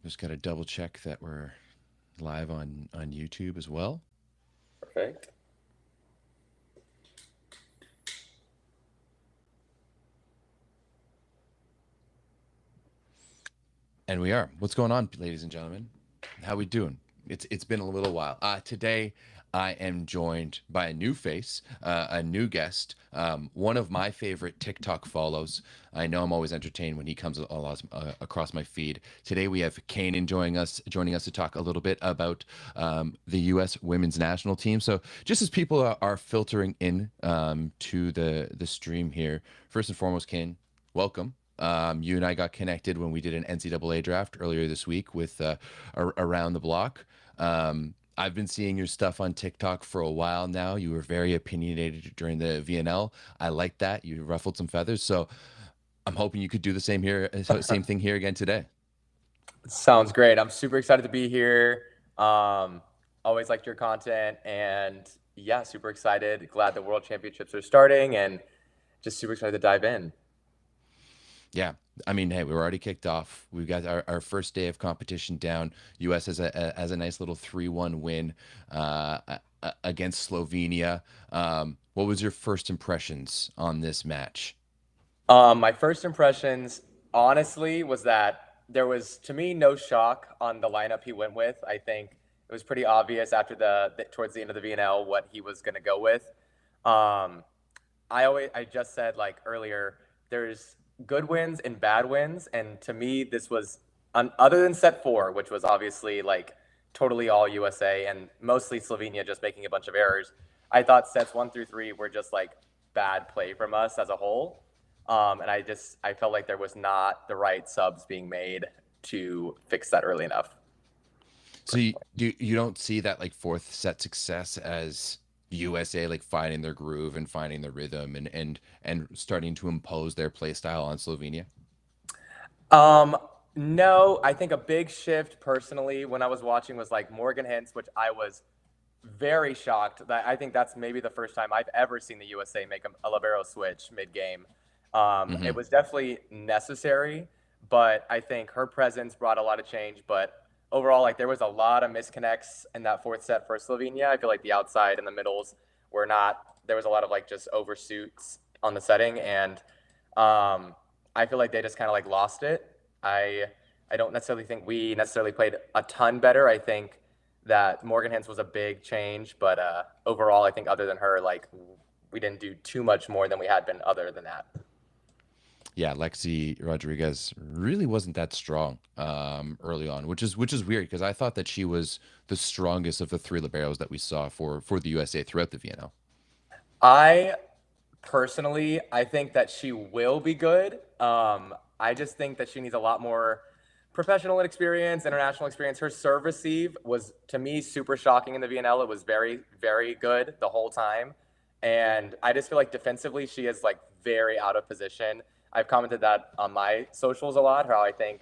Just got to double check that we're live on YouTube as well. Perfect. And we are. What's going on, ladies and gentlemen? How we doing? It's been a little while. Today I am joined by a new face, a new guest, one of my favorite TikTok follows. I know I'm always entertained when he comes across my feed. Today we have Canaan joining us to talk a little bit about the U.S. women's national team. So just as people are filtering in to the stream here, first and foremost, Kane, welcome. You and I got connected when we did an NCAA draft earlier this week with Around the Block. I've been seeing your stuff on TikTok for a while now. You were very opinionated during the VNL. I like that. You ruffled some feathers. So I'm hoping you could do the same thing here again today. Sounds great. I'm super excited to be here. Um, Always liked your content, and yeah, super excited. Glad the World Championships are starting, and just super excited to dive in. Yeah. I mean, hey, we're already kicked off. We've got our first day of competition down. U.S. has a nice little 3-1 win against Slovenia. What was your first impressions on this match? My first impressions, honestly, was that there was, to me, no shock on the lineup he went with. I think it was pretty obvious after towards the end of the VNL what he was going to go with. Um, I just said like earlier, there's good wins and bad wins, and to me, this was other than set four, which was obviously like totally all USA and mostly Slovenia just making a bunch of errors. I thought sets 1 through 3 were just like bad play from us as a whole, and I felt like there was not the right subs being made to fix that early enough. So you don't see that like fourth set success as USA like finding their groove and finding their rhythm and starting to impose their play style on Slovenia? Um, no, I think a big shift personally when I was watching was like Morgan Hintz, which I was very shocked. That I think that's maybe the first time I've ever seen the USA make a libero switch mid game. It Hmm. was definitely necessary, but I think her presence brought a lot of change. But overall, like there was a lot of misconnects in that fourth set for Slovenia. I feel like the outside and the middles were not. There was a lot of like just oversuits on the setting, and I feel like they just kind of like lost it. I I don't necessarily think we necessarily played a ton better. I think that Morgan Hintz was a big change, but overall, I think other than her, like we didn't do too much more than we had been other than that. Yeah, Lexi Rodriguez really wasn't that strong early on, which is weird because I thought that she was the strongest of the three liberos that we saw for the USA throughout the VNL. I personally, I think that she will be good. I just think that she needs a lot more professional experience, international experience. Her serve receive was to me super shocking in the VNL. It was very, very good the whole time. And I just feel like defensively she is like very out of position. I've commented that on my socials a lot, how I think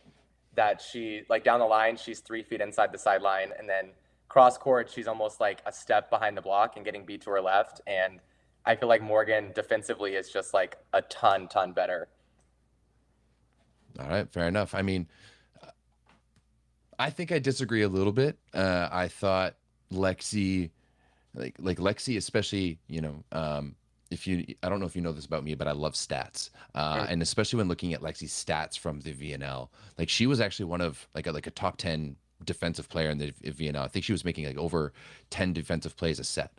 that she like down the line, she's 3 feet inside the sideline, and then cross court, she's almost like a step behind the block and getting beat to her left. And I feel like Morgan defensively is just like a ton better. All right, fair enough. I mean, I think I disagree a little bit. I thought Lexi, like Lexi, especially, if you, I don't know if you know this about me, but I love stats, and especially when looking at Lexi's stats from the VNL, like she was actually one of like a top 10 defensive player in the VNL. I think she was making like over 10 defensive plays a set.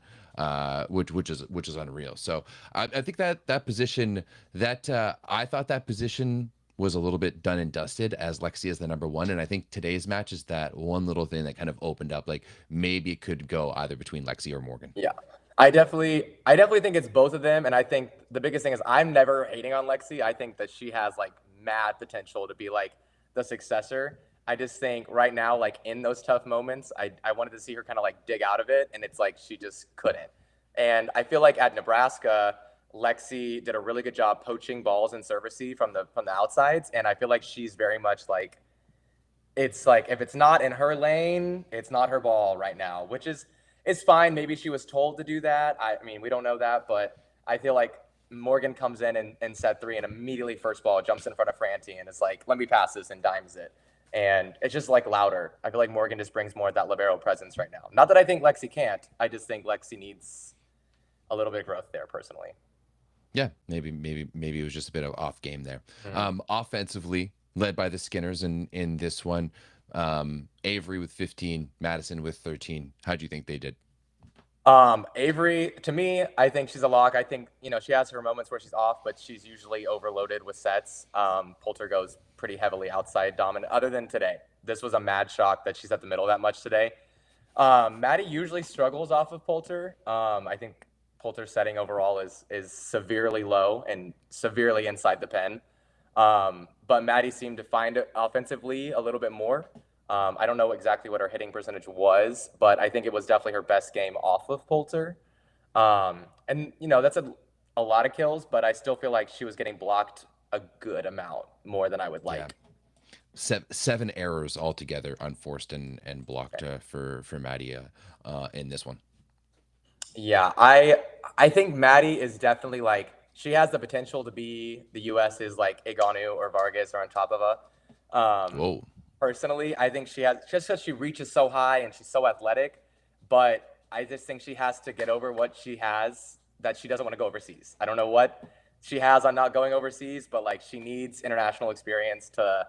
Which is unreal. So I think that position I thought that position was a little bit done and dusted as Lexi is the number one. And I think today's match is that one little thing that kind of opened up, like maybe it could go either between Lexi or Morgan. Yeah. I definitely think it's both of them. And I think the biggest thing is I'm never hating on Lexi. I think that she has like mad potential to be like the successor. I just think right now, like in those tough moments, I wanted to see her kind of like dig out of it. And it's like she just couldn't. And I feel like at Nebraska, Lexi did a really good job poaching balls and servicey from the outsides. And I feel like she's very much like it's like if it's not in her lane, it's not her ball right now, which is it's fine. Maybe she was told to do that. I mean, we don't know that, but I feel like Morgan comes in and set three and immediately first ball jumps in front of Franti and is like, let me pass this and dimes it. And it's just like louder. I feel like Morgan just brings more of that Libero presence right now. Not that I think Lexi can't. I just think Lexi needs a little bit of growth there personally. Yeah, maybe it was just a bit of off game there. Mm. Offensively, led by the Skinners in this one. Avery with 15, Madison with 13. How do you think they did? Avery, to me, I think she's a lock. I think, she has her moments where she's off, but she's usually overloaded with sets. Poulter goes pretty heavily outside dominant, other than today. This was a mad shock that she's at the middle that much today. Maddie usually struggles off of Poulter. I think Poulter's setting overall is severely low and severely inside the pen. But Maddie seemed to find it offensively a little bit more. I don't know exactly what her hitting percentage was, but I think it was definitely her best game off of Poulter. And that's a lot of kills, but I still feel like she was getting blocked a good amount more than I would like. Yeah. Seven errors altogether, unforced and blocked for Maddie in this one. Yeah, I think Maddie is definitely like, she has the potential to be the US's like Egonu or Vargas or on top of her. Whoa. Personally, I think she has, just because she reaches so high and she's so athletic, but I just think she has to get over what she has, that she doesn't want to go overseas. I don't know what she has on not going overseas, but like she needs international experience to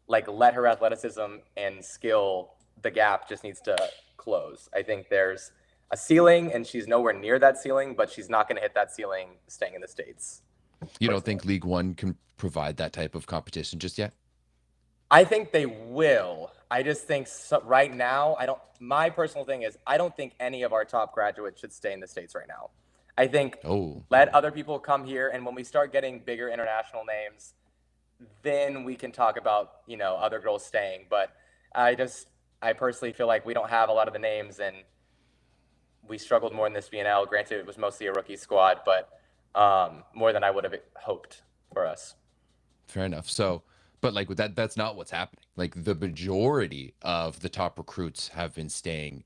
like let her athleticism and skill, the gap just needs to close. I think there's a ceiling and she's nowhere near that ceiling, but she's not going to hit that ceiling staying in the States. You don't think League One can provide that type of competition just yet? I think they will. I just think right now, my personal thing is I don't think any of our top graduates should stay in the States right now. I think let other people come here. And when we start getting bigger international names, then we can talk about, other girls staying. But I personally feel like we don't have a lot of the names, and we struggled more in this BNL. Granted, it was mostly a rookie squad, but more than I would have hoped for us. Fair enough. So, but like with that's not what's happening. Like the majority of the top recruits have been staying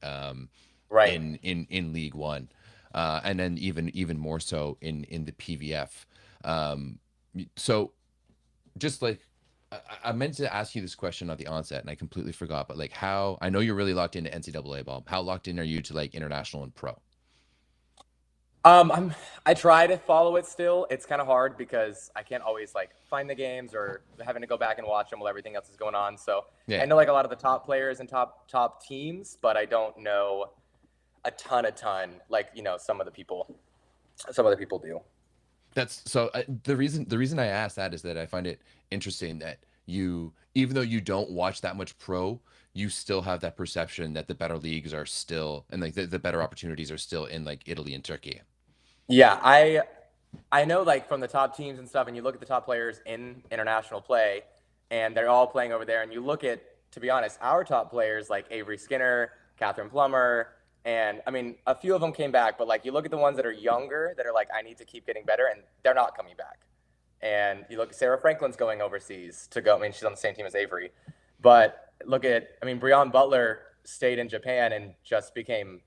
right in League One, and then even more so in the PVF. So, just like I meant to ask you this question at the onset, and I completely forgot. But like, how I know you're really locked into NCAA ball. How locked in are you to like international and pro? I try to follow it still. It's kind of hard because I can't always like find the games or having to go back and watch them while everything else is going on. So yeah. I know like a lot of the top players and top teams, but I don't know a ton like, some of the people, some other people do. That's so the reason I asked that is that I find it interesting that you, even though you don't watch that much pro, you still have that perception that the better leagues are still, and like the better opportunities are still in like Italy and Turkey. Yeah, I know like from the top teams and stuff, and you look at the top players in international play, and they're all playing over there. And you look at, to be honest, our top players like Avery Skinner, Catherine Plummer, and I mean, a few of them came back, but like you look at the ones that are younger that are like, I need to keep getting better, and they're not coming back. And you look at Sarah Franklin's going overseas to go. I mean, she's on the same team as Avery, but look at, I mean, Breon Butler stayed in Japan and just became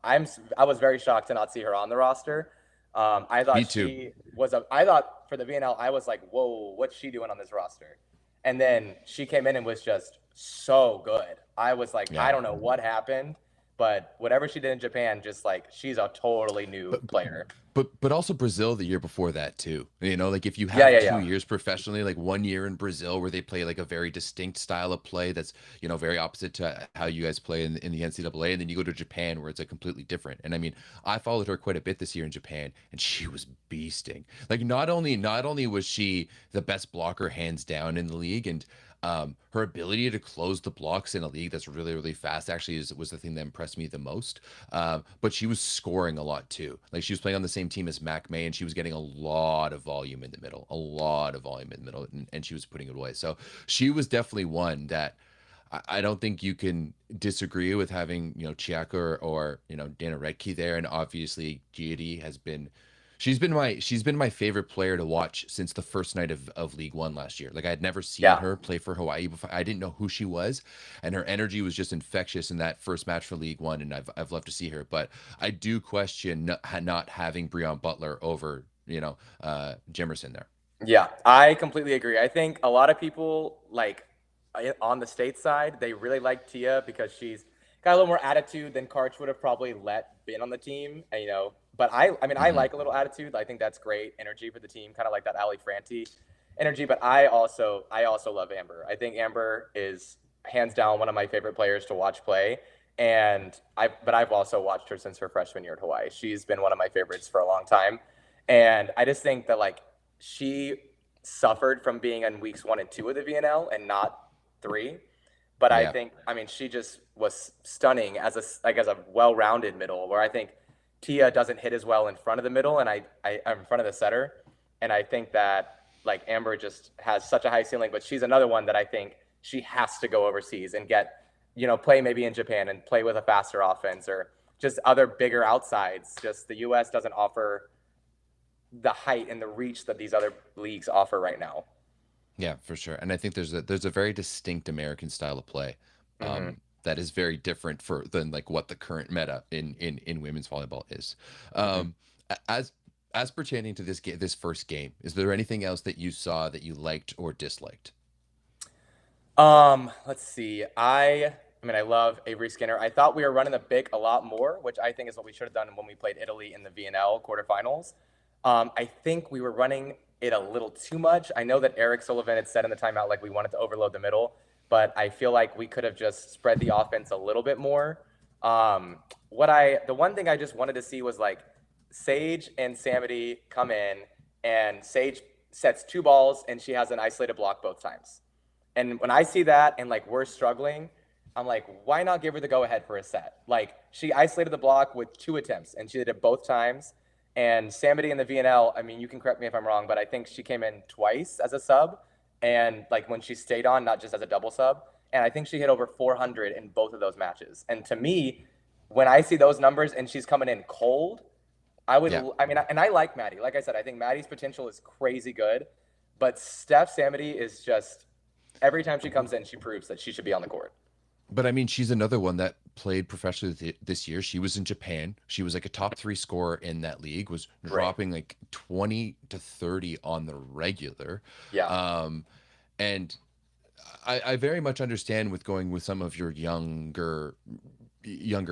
I was very shocked to not see her on the roster. I thought she was I thought for the VNL, I was like, whoa, what's she doing on this roster? And then she came in and was just so good. I was like, I don't know what happened, but whatever she did in Japan, just like, she's a totally new player. But also Brazil the year before that too. Like if you have 2 years professionally, like 1 year in Brazil where they play like a very distinct style of play that's, very opposite to how you guys play in the NCAA, and then you go to Japan where it's like completely different. And I mean, I followed her quite a bit this year in Japan, and she was beasting. Like not only was she the best blocker hands down in the league, and her ability to close the blocks in a league that's really, really fast actually was the thing that impressed me the most. But she was scoring a lot too. Like she was playing on the same team as Mac May, and she was getting a lot of volume in the middle, and she was putting it away. So she was definitely one that I don't think you can disagree with having, Chiaka or Dana Redke there. And obviously Giudi has been, she's been my favorite player to watch since the first night of League One last year. Like I had never seen her play for Hawaii before. I didn't know who she was, and her energy was just infectious in that first match for League One. And I've loved to see her, but I do question not having Breon Butler over, Jimerson there. Yeah, I completely agree. I think a lot of people like on the state side, they really like Tia because she's got a little more attitude than Karch would have probably let been on the team. And, but I mean, I Hmm. like a little attitude. I think that's great energy for the team, kind of like that Ali Franti energy. But I also love Amber. I think Amber is hands down one of my favorite players to watch play. But I've also watched her since her freshman year at Hawaii. She's been one of my favorites for a long time. And I just think that like she suffered from being in weeks 1 and 2 of the VNL and not 3. But I Yeah. think, I mean, she just was stunning as a well-rounded middle. Where I think Tia doesn't hit as well in front of the middle, and I'm in front of the setter, and I think that like Amber just has such a high ceiling. But she's another one that I think she has to go overseas and play maybe in Japan and play with a faster offense or just other bigger outsides. Just the U.S. doesn't offer the height and the reach that these other leagues offer right now. Yeah, for sure. And I think there's a very distinct American style of play, Hmm. that is very different for than like what the current meta in women's volleyball is. Hmm. Um, as pertaining to this first game, is there anything else that you saw that you liked or disliked? Let's see. I mean, I love Avery Skinner. I thought we were running the BIC a lot more, which I think is what we should have done when we played Italy in the VNL quarterfinals. I think we were running it a little too much. I know that Eric Sullivan had said in the timeout like we wanted to overload the middle, but I feel like we could have just spread the offense a little bit more. The one thing I just wanted to see was like Sage and Samity come in, and Sage sets 2 balls and she has an isolated block both times. And when I see that and like we're struggling, I'm like, why not give her the go ahead for a set? Like she isolated the block with 2 attempts and she did it both times. And Samity in the VNL, I mean, you can correct me if I'm wrong, but I think she came in twice as a sub, and like when she stayed on, not just as a double sub. And I think she hit over 400 in both of those matches. And to me, when I see those numbers and she's coming in cold, Yeah. I mean, and I like Maddie. Like I said, I think Maddie's potential is crazy good, but Steph Samity is just every time she comes in, she proves that she should be on the court. But I mean, she's another one that played professionally this year. She was in Japan. She was like a top three scorer in that league, was Right. dropping like 20 to 30 on the regular. Yeah. Um, and I very much understand with going with some of your younger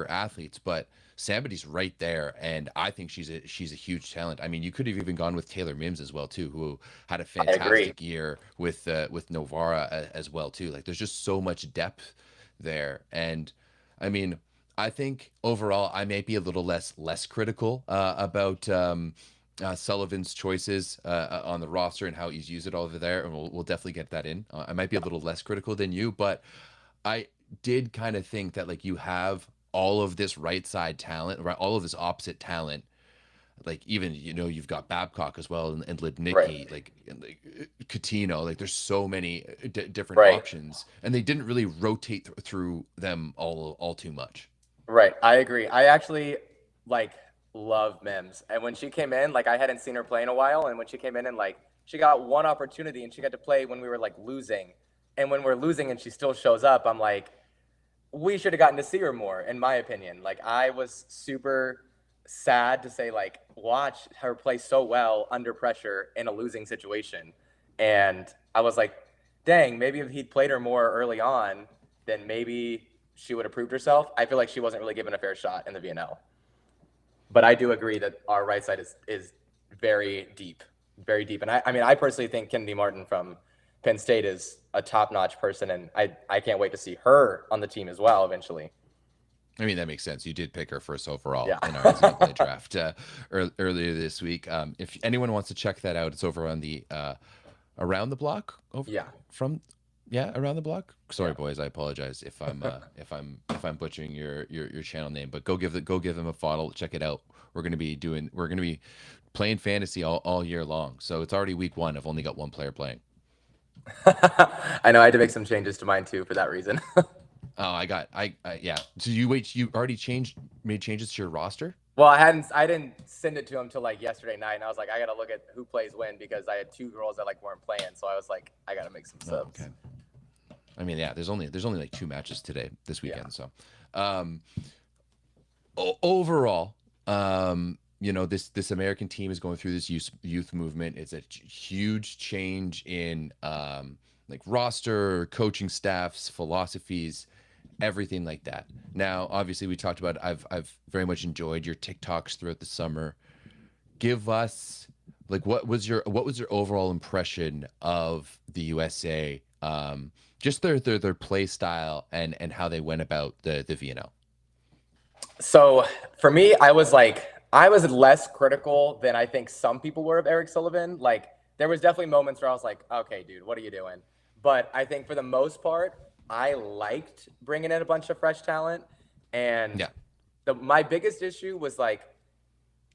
athletes, but Samity's right there, and I think she's a huge talent. I mean, you could have even gone with Taylor Mims as well too, who had a I agree. fantastic year with Novara as well too. Like, there's just so much depth there, and I mean, I think overall I may be a little less critical about Sullivan's choices on the roster and how he's used it all over there, and we'll definitely get that in. I might be a little less critical than you, but I did kind of think that like you have all of this right side talent, right? All of this opposite talent. Like, even you've got Babcock as well, and Right. Lidnicki, like Coutinho. Like, there's so many different Right. options, and they didn't really rotate through them all too much. Right. I agree. I actually like love Mims. And when she came in, like I hadn't seen her play in a while. And when she came in and like she got one opportunity and she got to play when we were like losing. And when we're losing and she still shows up, I'm like, we should have gotten to see her more, in my opinion. Like I was super sad to say, like, watch her play so well under pressure in a losing situation. And I was like, dang, maybe if he'd played her more early on, then maybe she would have proved herself. I feel like she wasn't really given a fair shot in the VNL. But I do agree that our right side is very deep, very deep. And I mean, I personally think Kennedy Martin from Penn State is a top-notch person, and I can't wait to see her on the team as well eventually. I mean, that makes sense. You did pick her first overall Yeah. in our NCAA draft earlier this week. If anyone wants to check that out, it's over on the Around the Block over Yeah. from yeah, Around the Block. Sorry, Yeah. boys, I apologize if I'm butchering your channel name, but go give them a follow, check it out. We're gonna be playing fantasy all year long. So it's already week one. I've only got one player playing. I know I had to make some changes to mine too for that reason. Oh, yeah. So you already made changes to your roster? Well, I didn't send it to him till like yesterday night, and I was like, I gotta look at who plays when because I had 2 girls that like weren't playing, so I was like, I gotta make some Oh, subs. okay. I mean, yeah, there's only like 2 matches this Yeah. weekend. So, um, overall, this American team is going through this youth movement. It's a huge change in like roster, coaching staffs, philosophies, everything like that. Now, obviously, we talked about I've very much enjoyed your TikToks throughout the summer. Give us like what was your overall impression of the USA? Just their play style and how they went about the VNL. So for me, I was less critical than I think some people were of Eric Sullivan. Like there was definitely moments where I was like, okay, dude, what are you doing? But I think for the most part, I liked bringing in a bunch of fresh talent. And Yeah. my biggest issue was like,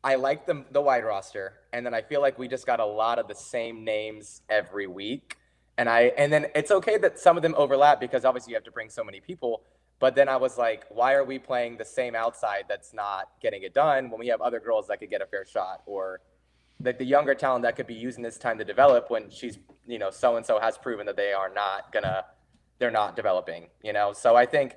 I like the wide roster, and then I feel like we just got a lot of the same names every week. And then it's okay that some of them overlap because obviously you have to bring so many people. But then I was like, why are we playing the same outside that's not getting it done when we have other girls that could get a fair shot, or like the younger talent that could be using this time to develop when she's, so and so has proven that they're not developing, So I think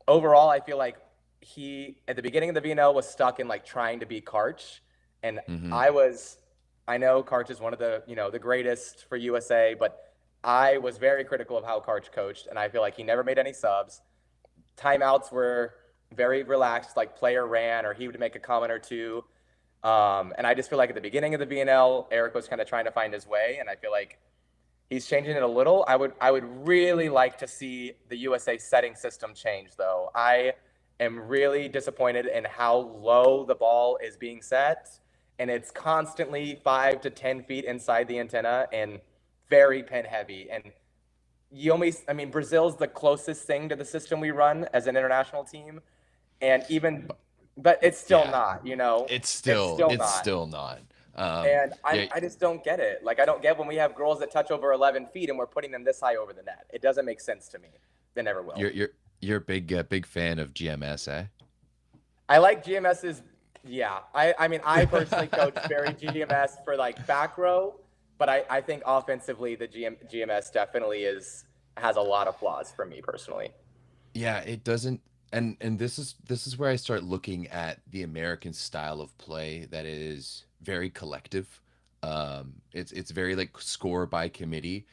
overall, I feel like he at the beginning of the VNL was stuck in like trying to be Karch, and Hmm. I know Karch is one of the the greatest for USA, but I was very critical of how Karch coached, and I feel like he never made any subs. Timeouts were very relaxed, like player ran or he would make a comment or two. And I just feel like at the beginning of the VNL, Eric was kind of trying to find his way, and I feel like he's changing it a little. I would really like to see the USA setting system change, though. I am really disappointed in how low the ball is being set, and it's constantly 5 to 10 feet inside the antenna and very pin heavy. And I mean, Brazil's the closest thing to the system we run as an international team, and but it's still Yeah. not. It's still It's not. still not. And Yeah, I just don't get it. Like, I don't get when we have girls that touch over 11 feet and we're putting them this high over the net. It doesn't make sense to me. They never will. you're a big fan of GMS, eh? I like GMS's. Yeah. I mean, I personally coach very GMS for like back row, but I think offensively, the GMS definitely has a lot of flaws for me personally. Yeah, it doesn't. And this is where I start looking at the American style of play that is very collective. It's very like score by committee.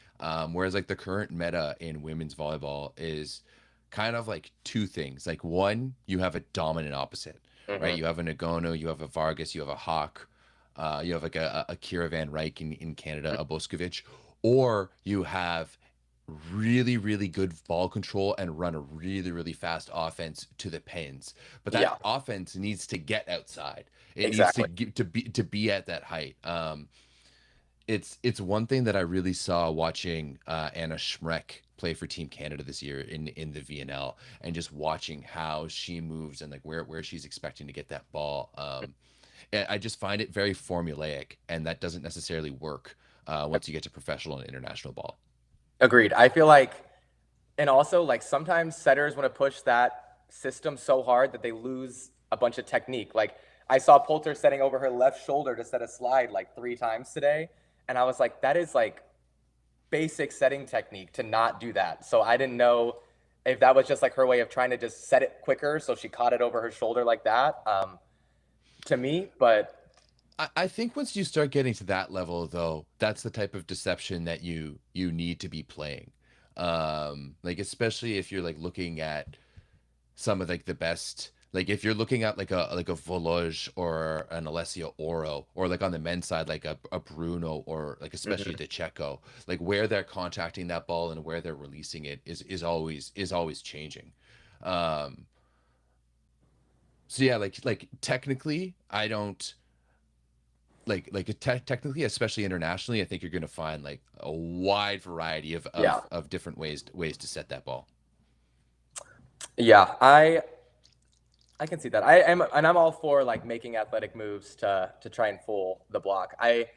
Whereas like the current meta in women's volleyball is kind of like two things. Like one, you have a dominant opposite, right? Hmm. You have a Nagono, you have a Vargas, you have a Hawk, you have like a Kira Van Ryk in Canada, a Boskovic, or you have really good ball control and run a really fast offense to the pins, but that Yeah, offense needs to get outside. It needs to exactly. get to be at that height. It's one thing that I really saw watching Anna Schmreck play for Team Canada this year in the VNL, and just watching how she moves and like where she's expecting to get that ball. I just find it very formulaic, and that doesn't necessarily work once you get to professional and international ball. Agreed. I feel like, and also like sometimes setters want to push that system so hard that they lose a bunch of technique. Like I saw Poulter setting over her left shoulder to set a slide like 3 times today. And I was like, that is like basic setting technique to not do that. So I didn't know if that was just like her way of trying to just set it quicker. So she caught it over her shoulder like that, to me. But I think once you start getting to that level, though, that's the type of deception that you need to be playing. Like especially if you're like looking at some of like the best, like if you're looking at like a Voloj or an Alessia Oro, or like on the men's side like a Bruno, or like especially mhm. the Checo, like where they're contacting that ball and where they're releasing it is always changing. Um, so yeah, like technically, I don't technically, especially internationally, I think you're going to find like a wide variety of Yeah. different ways to set that ball. Yeah. I can see that. I'm all for like making athletic moves to try and fool the block. I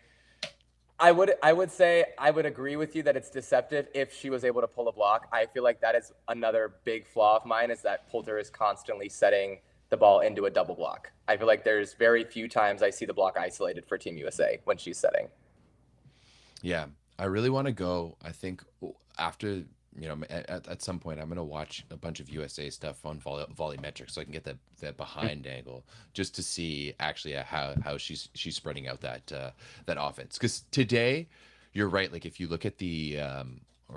would say I would agree with you that it's deceptive if she was able to pull a block. I feel like that is another big flaw of mine, is that Poulter is constantly setting the ball into a double block. I feel like there's very few times I see the block isolated for Team USA when she's setting. Yeah, I really want to go. I think after, at some point I'm going to watch a bunch of USA stuff on Volleymetrics so I can get that behind angle, just to see actually how she's spreading out that offense. Because today, you're right. Like if you look at the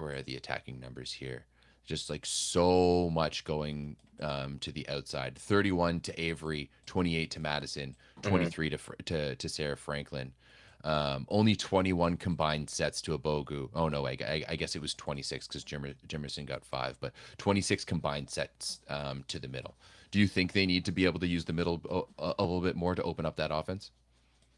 where are the attacking numbers here? Just like so much going to the outside. 31 to Avery, 28 to Madison, Hmm. 23 to Sarah Franklin. Only 21 combined sets to a Bogu. Oh no, I guess it was 26 because Jimerson got 5, but 26 combined sets to the middle. Do you think they need to be able to use the middle a little bit more to open up that offense?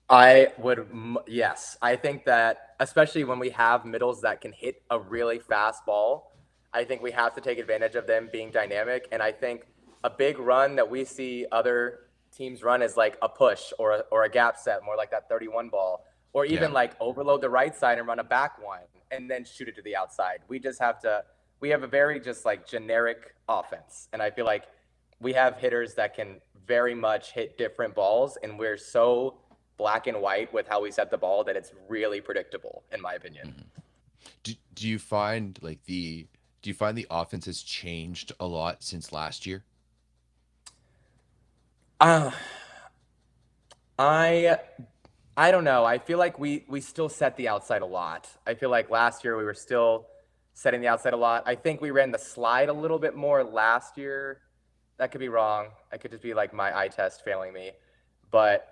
I would, yes. I think that, especially when we have middles that can hit a really fast ball, I think we have to take advantage of them being dynamic. And I think a big run that we see other teams run is like a push or a gap set, more like that 31 ball, or Yeah. even like overload the right side and run a back one and then shoot it to the outside. We have a very just like generic offense. And I feel like we have hitters that can very much hit different balls, and we're so black and white with how we set the ball that it's really predictable, in my opinion. Mhm. Do you find do you find the offense has changed a lot since last year? Uh, I I don't know. I feel like we still set the outside a lot. I feel like last year we were still setting the outside a lot. I think we ran the slide a little bit more last year. That could be wrong. I could just be like my eye test failing me. But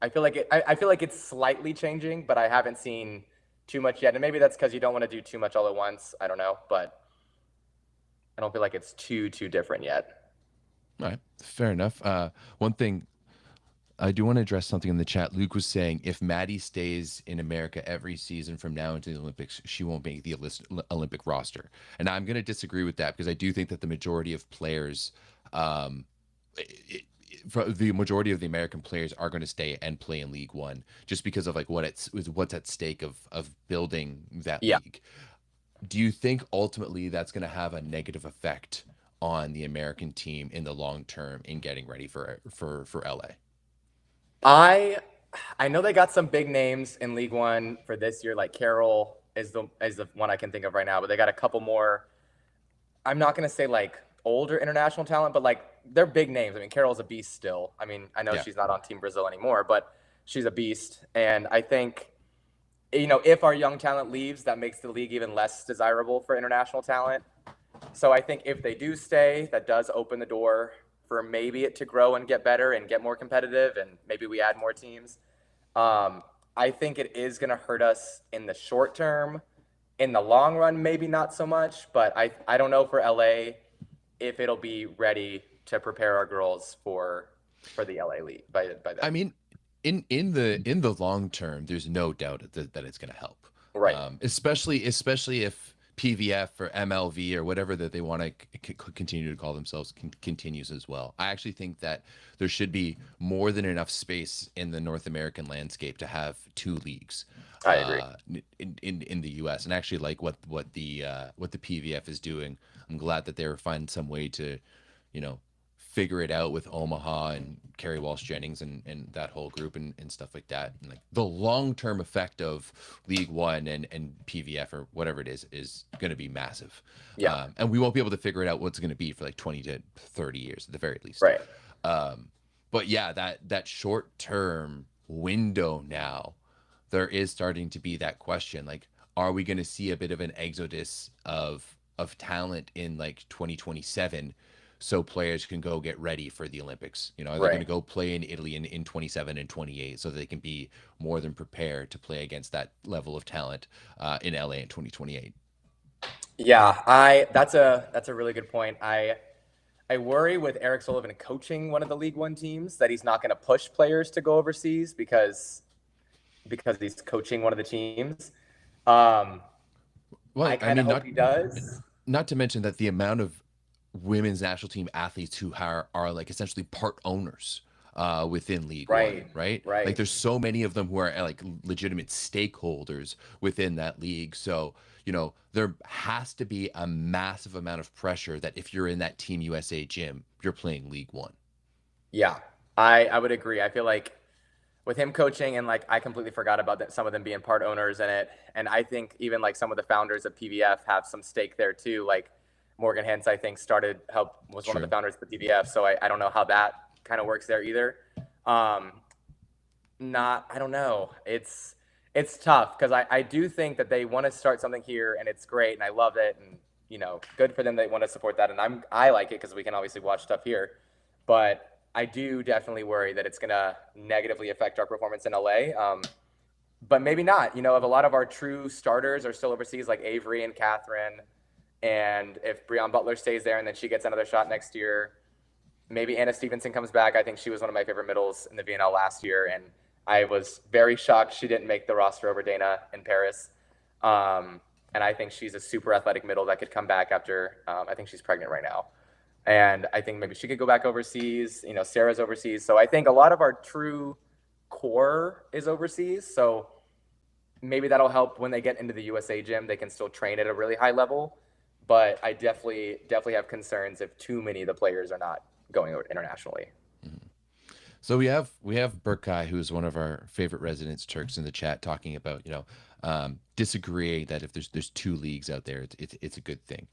I feel like it's slightly changing, but I haven't seen too much yet. And maybe that's because you don't want to do too much all at once. I don't know, but I don't feel like it's too different yet. All right, fair enough. One thing I do want to address something in the chat. Luke was saying if Maddie stays in America every season from now into the Olympics, she won't make the Olympic roster. And I'm going to disagree with that because I do think that the majority of players, um, the majority of the American players are going to stay and play in League One just because of like what's at stake of building that Yeah. league. Do you think ultimately that's going to have a negative effect on the American team in the long term in getting ready for LA? I I know they got some big names in League One for this year. Like Carroll is the one I can think of right now, but they got a couple more. I'm not gonna say like older international talent, but like they're big names. I mean, Carroll's a beast still. I mean, I know Yeah. she's not on Team Brazil anymore, but she's a beast. And I think if our young talent leaves, that makes the league even less desirable for international talent. So I think if they do stay, that does open the door for maybe it to grow and get better and get more competitive, and maybe we add more teams. Um, I think it is going to hurt us in the short term. In the long run, maybe not so much, but I don't know for LA if it'll be ready to prepare our girls for the LA League by then. I mean, in the long term, there's no doubt that it's going to help. Right. Especially if PVF or MLV or whatever that they want to continue to call themselves continues as well. I actually think that there should be more than enough space in the North American landscape to have two leagues I agree. in the US, and actually like what the PVF is doing. I'm glad that they're finding some way to, you know, figure it out with Omaha and Carrie Walsh Jennings and that whole group and stuff like that. And like the long term effect of League One and PVF or whatever it is going to be massive. Yeah. And we won't be able to figure it out what's going to be for like 20 to 30 years at the very least. Right. But yeah, that short term window now, there is starting to be that question like, are we going to see a bit of an exodus of talent in like 2027 so players can go get ready for the Olympics? You know, are they going Right. to go play in Italy in 27 and 28 so they can be more than prepared to play against that level of talent in LA in 2028? Yeah, that's a really good point. I worry with Eric Sullivan coaching one of the League One teams that he's not going to push players to go overseas because he's coaching one of the teams. Um, Well, I I kind of mean, hope he does. not to mention that the amount of women's national team athletes who are like essentially part owners within League One, Right, right? Like right. there's so many of them who are like legitimate stakeholders within that league. So, you know, there has to be a massive amount of pressure that if you're in that Team USA gym, you're playing League One. Yeah, I would agree. I feel like with him coaching and like I completely forgot about that some of them being part owners in it, and I think even like some of the founders of PVF have some stake there too. Like Morgan Hens, I think was one of the True. founders of the PVF, so I don't know how that kind of works there either. Um, not I don't know. it's tough because I do think that they want to start something here, and it's great, and I love it, and good for them. They want to support that, and I like it because we can obviously watch stuff here, but I do definitely worry that it's gonna negatively affect our performance in LA. But maybe not. If a lot of our true starters are still overseas, like Avery and Catherine, and if Breon Butler stays there and then she gets another shot next year, maybe Anna Stevenson comes back. I think she was one of my favorite middles in the VNL last year, and I was very shocked she didn't make the roster over Dana in Paris. And I think she's a super athletic middle that could come back after. I think she's pregnant right now, and I think maybe she could go back overseas. Sarah's overseas, so I think a lot of our true core is overseas. So maybe that'll help when they get into the USA gym. They can still train at a really high level, but I definitely have concerns if too many of the players are not going over internationally. So we have Berkay, who's one of our favorite residents, Turks, in the chat, talking about disagreeing that if there's two leagues out there, it's a good thing,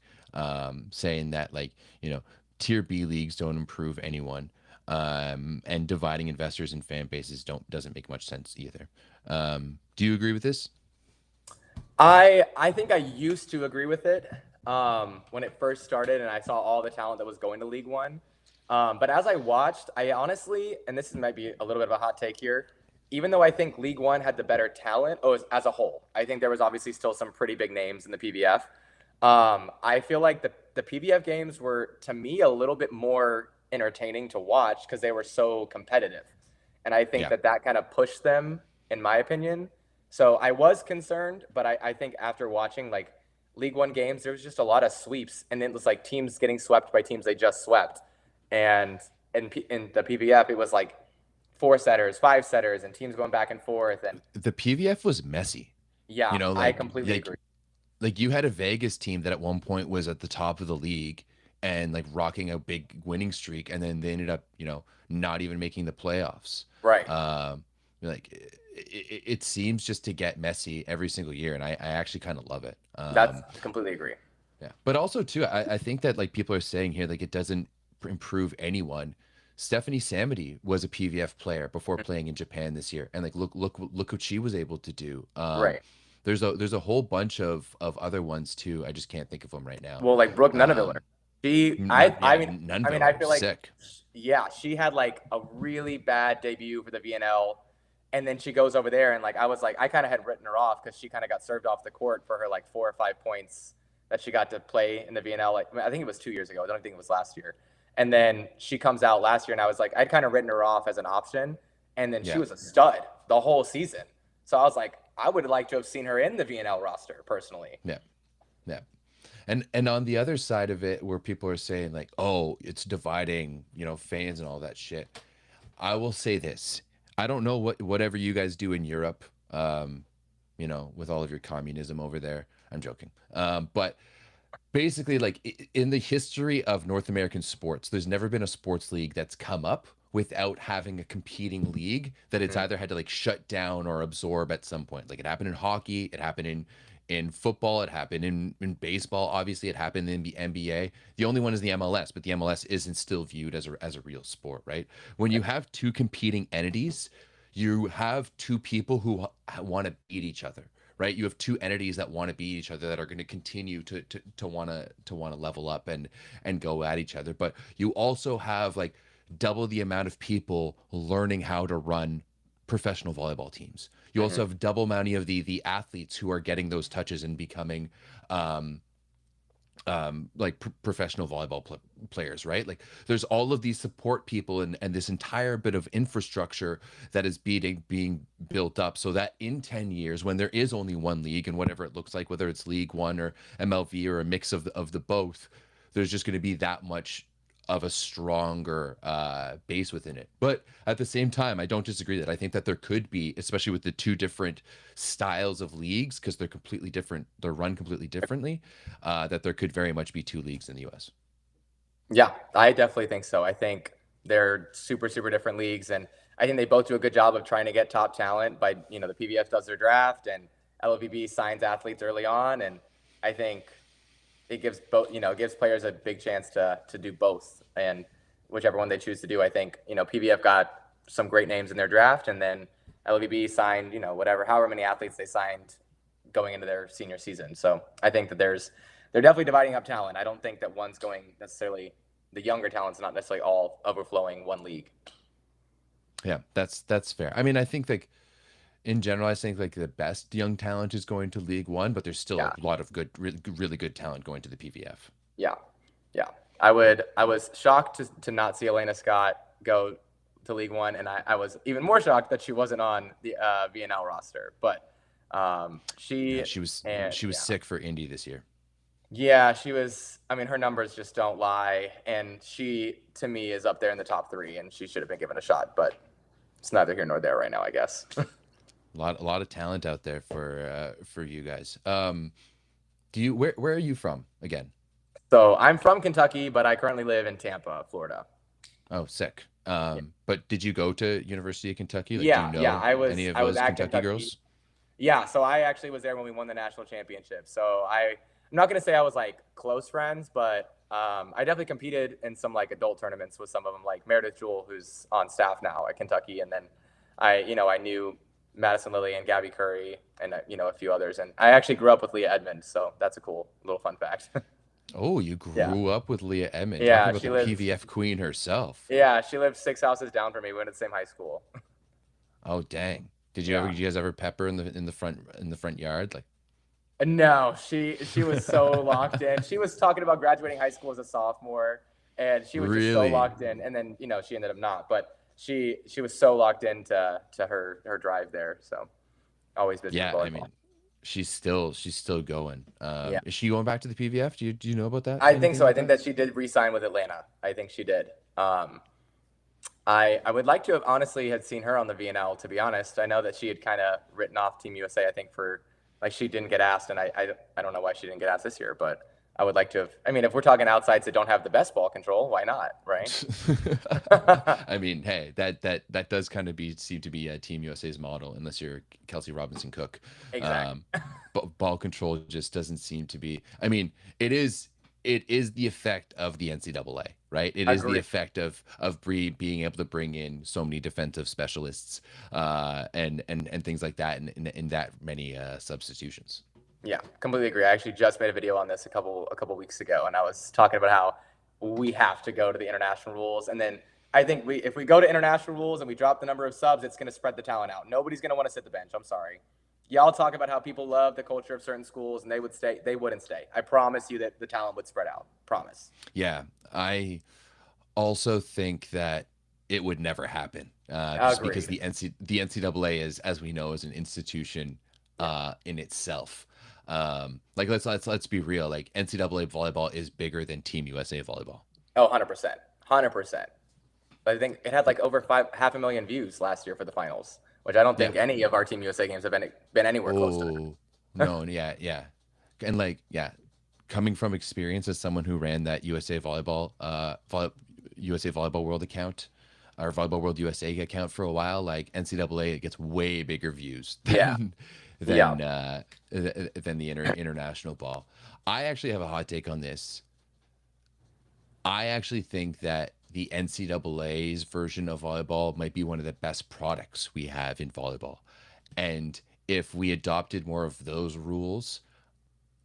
saying that tier B leagues don't improve anyone, and dividing investors and fan bases doesn't make much sense either. Do you agree with this? I think I used to agree with it when it first started, and I saw all the talent that was going to League One. But as I watched, I honestly, and this might be a little bit of a hot take here, even though I think League One had the better talent as a whole, I think there was obviously still some pretty big names in the PBF. I feel like the PBF games were, to me, a little bit more entertaining to watch because they were so competitive. And I think Yeah. that kind of pushed them, in my opinion. So I was concerned, but I think after watching League One games, there was just a lot of sweeps, and it was like teams getting swept by teams they just swept. And in the PBF, it was like 4-setters, 5-setters, and teams going back and forth. And The PVF was messy. yeah, I completely agree. Like you had a Vegas team that at one point was at the top of the league and rocking a big winning streak, and then they ended up, not even making the playoffs. Right. Like it seems just to get messy every single year, and I actually kind of love it. That's completely agree. Yeah, but also too, I think that people are saying here it doesn't improve anyone. Stephanie Samity was a PVF player before playing in Japan this year, and look what she was able to do. Right. There's a whole bunch of other ones too. I just can't think of them right now. Well, like Brooke Nuneviller. I feel like sick. Yeah, she had a really bad debut for the VNL, and then she goes over there and I kind of had written her off because she kind of got served off the court for her 4 or 5 points that she got to play in the VNL. I think it was 2 years ago. I don't think it was last year. And then she comes out last year, and I was I'd kind of written her off as an option, and then she was a stud the whole season. So I was I would like to have seen her in the VNL roster personally. Yeah, yeah. And on the other side of it, where people are saying oh, it's dividing, fans and all that shit. I will say this: I don't know whatever you guys do in Europe, with all of your communism over there. I'm joking, but basically, in the history of North American sports, there's never been a sports league that's come up without having a competing league that it's either had to shut down or absorb at some point. It happened in hockey, it happened in football, it happened in baseball, obviously it happened in the NBA. The only one is the MLS, but the MLS isn't still viewed as a real sport, right? When you have two competing entities, you have two people who want to beat each other. Right, you have two entities that want to beat each other, that are going to continue to want to level up and go at each other. But you also have double the amount of people learning how to run professional volleyball teams. You also have double amount of the athletes who are getting those touches and becoming professional volleyball players, right? There's all of these support people and this entire bit of infrastructure that is being built up, so that in 10 years, when there is only one league and whatever it looks like, whether it's League One or MLV or a mix of the both, there's just going to be that much of a stronger base within it. But at the same time, I don't disagree that I think that there could be, especially with the two different styles of leagues, because they're completely different, they're run completely differently, that there could very much be two leagues in the US. Yeah, I definitely think so. I think they're super, super different leagues, and I think they both do a good job of trying to get top talent by, the PBF does their draft and LVB signs athletes early on, and I think it gives both, gives players a big chance to do both, and whichever one they choose to do. I think, PBF got some great names in their draft, and then LVB signed, however many athletes they signed going into their senior season. So I think that they're definitely dividing up talent. I don't think that one's going necessarily, the younger talent's not necessarily all overflowing one league. Yeah, that's fair. I mean, I think like in general, I think like the best young talent is going to League One, but there's still Yeah. a lot of good, really good talent going to the PVF. Yeah. Yeah. I was shocked to not see Elena Scott go to League One, and I was even more shocked that she wasn't on the VNL roster. But Yeah, she was sick for Indy this year. Yeah, she was. I mean, her numbers just don't lie, and she, to me, is up there in the top 3, and she should have been given a shot. But it's neither here nor there right now, I guess. A lot of talent out there for you guys. Where are you from again? So I'm from Kentucky, but I currently live in Tampa, Florida. Oh, sick. But did you go to University of Kentucky? Like, Yeah, do you know I was. any of I was those at Kentucky girls? Yeah, so I actually was there when we won the national championship. So I'm not gonna say I was like close friends, but I definitely competed in some like adult tournaments with some of them, like Meredith Jewell, who's on staff now at Kentucky, and then I knew Madison Lilly and Gabby Curry and a few others, and I actually grew up with Leah Edmond, so that's a cool little fun fact. Oh, you grew up with Leah Edmond. Yeah, talking about the PVF queen herself. Yeah, she lived 6 houses down from me. We went to the same high school. Oh, dang. Did you guys ever pepper in the front yard? Like, no, she was so locked in. She was talking about graduating high school as a sophomore, and she was just so locked in. And then she ended up not, but she was so locked into her drive there. So always busy. Yeah, I mean, she's still going. Is she going back to the PVF? Do you know about that? I think so. I think that she did re-sign with Atlanta. I think she did. I would like to have honestly had seen her on the VNL, to be honest. I know that she had kind of written off Team USA, I think, for like she didn't get asked, and I don't know why she didn't get asked this year, but I would like to have. I mean, if we're talking outsides that don't have the best ball control, why not, right? I mean, hey, that does kind of seem to be Team USA's model, unless you're Kelsey Robinson Cook. Exactly. But ball control just doesn't seem to be. I mean, it is the effect of the NCAA, right? It is the effect of being able to bring in so many defensive specialists and things like that, and in that many substitutions. Yeah, completely agree. I actually just made a video on this a couple weeks ago, and I was talking about how we have to go to the international rules, and then I think if we go to international rules and we drop the number of subs, it's going to spread the talent out. Nobody's going to want to sit the bench. I'm sorry. Y'all talk about how people love the culture of certain schools, and they wouldn't stay. I promise you that the talent would spread out. Promise. Yeah, I also think that it would never happen, just because the NCAA is, as we know, is an institution in itself. Like let's be real. Like NCAA volleyball is bigger than Team USA volleyball. Oh, 100%, 100%. I think it had like over 500,000 views last year for the finals, which I don't think any of our Team USA games have been anywhere close to. No, yeah, and like coming from experience as someone who ran that USA volleyball world account, or Volleyball World USA account for a while, like NCAA, it gets way bigger views than the international ball. I actually have a hot take on this. I actually think that the NCAA's version of volleyball might be one of the best products we have in volleyball. And if we adopted more of those rules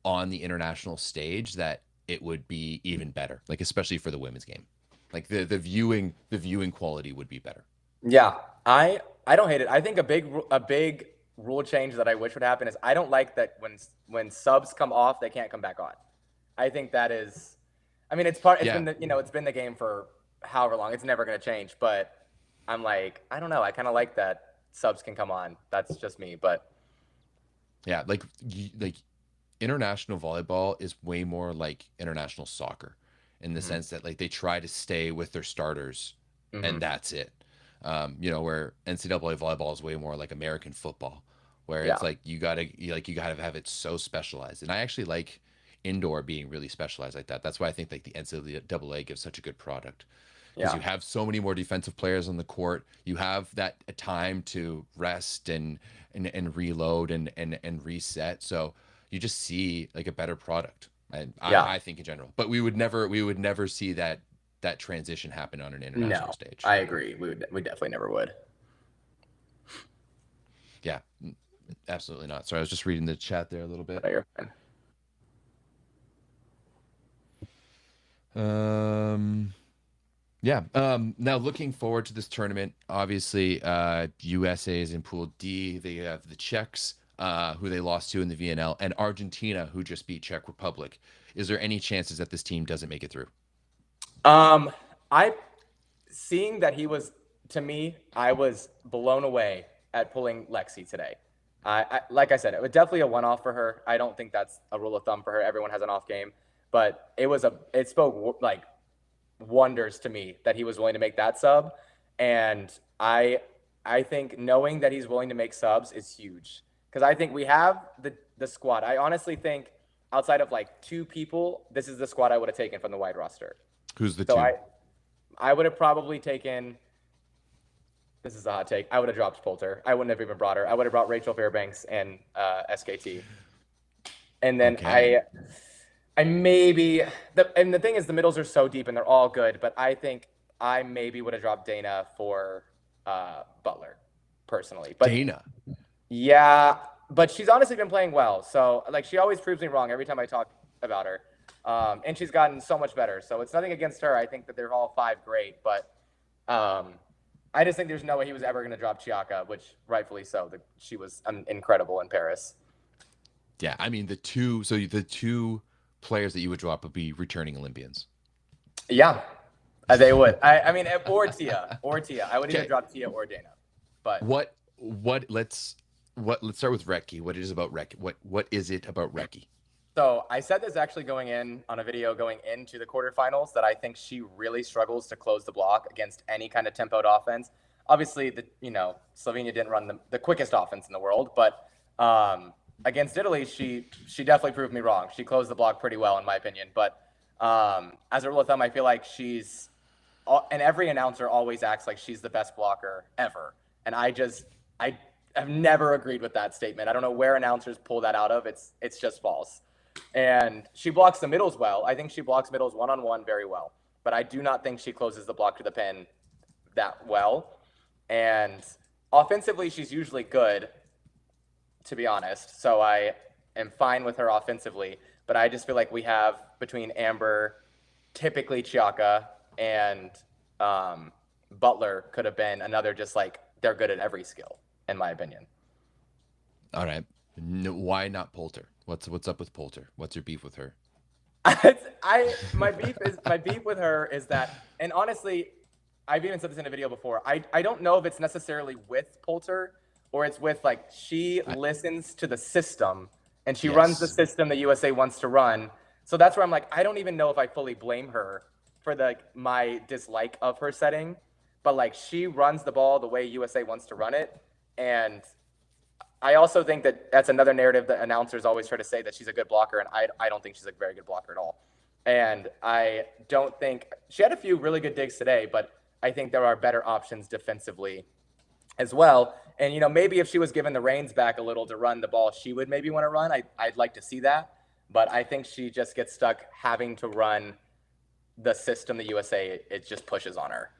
on the international stage, that it would be even better, like especially for the women's game. Like the viewing quality would be better. Yeah, I don't hate it. I think a big rule change that I wish would happen is I don't like that when subs come off, they can't come back on. I think that is, I mean, it's been it's been the game for however long. It's never going to change, but I'm like, I don't know. I kind of like that subs can come on. That's just me, but yeah, like international volleyball is way more like international soccer in the sense that like they try to stay with their starters and that's it. Where NCAA volleyball is way more like American football, where it's like you gotta have it so specialized. And I actually like indoor being really specialized like that. That's why I think like the NCAA gives such a good product, because you have so many more defensive players on the court. You have that time to rest and reload and reset. So you just see like a better product. And I think in general, but we would never see that transition happen on an international stage. I agree. We definitely never would. Yeah, absolutely not. Sorry, I was just reading the chat there a little bit. No, you're fine. Yeah. Now looking forward to this tournament, obviously, USA is in Pool D. They have the Czechs, who they lost to in the VNL, and Argentina, who just beat Czech Republic. Is there any chances that this team doesn't make it through? I seeing that he was, to me, I was blown away at pulling Lexi today. Like I said, it was definitely a one-off for her. I don't think that's a rule of thumb for her. Everyone has an off game, but it spoke like wonders to me that he was willing to make that sub, and I think knowing that he's willing to make subs is huge, because I think we have the squad. I honestly think outside of like two people, this is the squad I would have taken from the wide roster. Who's the So two? I would have probably taken. This is a hot take. I would have dropped Poulter. I wouldn't have even brought her. I would have brought Rachel Fairbanks and SKT. And then Okay. I maybe and the thing is the middles are so deep and they're all good, but I think I maybe would have dropped Dana for Butler personally. But Dana. yeah, but she's honestly been playing well. So like she always proves me wrong every time I talk about her. And she's gotten so much better. So it's nothing against her. I think that they're all five great, but I just think there's no way he was ever going to drop Chiaka, which rightfully so. She was incredible in Paris. Yeah, I mean the two players that you would drop would be returning Olympians. Yeah, they would. I mean, or Tia. I would either drop Tia or Dana. But let's start with Reki. What it is about Reki? What is it about Reki? So I said this actually going in on a video going into the quarterfinals that I think she really struggles to close the block against any kind of tempoed offense. Obviously, Slovenia didn't run the quickest offense in the world, but against Italy, she definitely proved me wrong. She closed the block pretty well, in my opinion. But as a rule of thumb, I feel like and every announcer always acts like she's the best blocker ever. And I have never agreed with that statement. I don't know where announcers pull that out of. It's just false. And she blocks the middles well. I think she blocks middles one-on-one very well. But I do not think she closes the block to the pin that well. And offensively, she's usually good, to be honest. So I am fine with her offensively. But I just feel like we have between Amber, typically Chiaka, and Butler could have been another just like they're good at every skill, in my opinion. All right. No, why not Poulter? What's up with Poulter? What's your beef with her? My beef with her is that, and honestly, I've even said this in a video before. I don't know if it's necessarily with Poulter or it's with like she listens to the system and she runs the system the USA wants to run. So that's where I'm like, I don't even know if I fully blame her for my dislike of her setting, but like she runs the ball the way USA wants to run it. And I also think that that's another narrative that announcers always try to say that she's a good blocker, and I don't think she's a very good blocker at all. And I don't think she had a few really good digs today, but I think there are better options defensively as well. And maybe if she was given the reins back a little to run the ball, she would maybe want to run. I'd like to see that, but I think she just gets stuck having to run the system the USA it just pushes on her,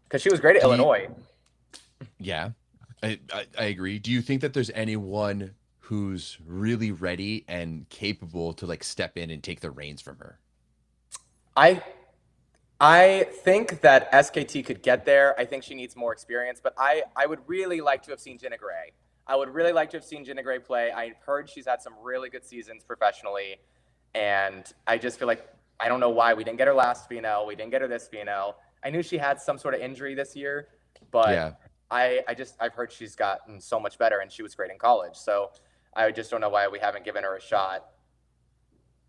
because she was great at Illinois. Yeah. I agree. Do you think that there's anyone who's really ready and capable to like step in and take the reins from her? I think that SKT could get there. I think she needs more experience, but I would really like to have seen Jenna Gray. I would really like to have seen Jenna Gray play. I've heard she's had some really good seasons professionally, and I just feel like I don't know why we didn't get her last VNL. We didn't get her this VNL. I knew she had some sort of injury this year, but yeah. I've heard she's gotten so much better, and she was great in college. So I just don't know why we haven't given her a shot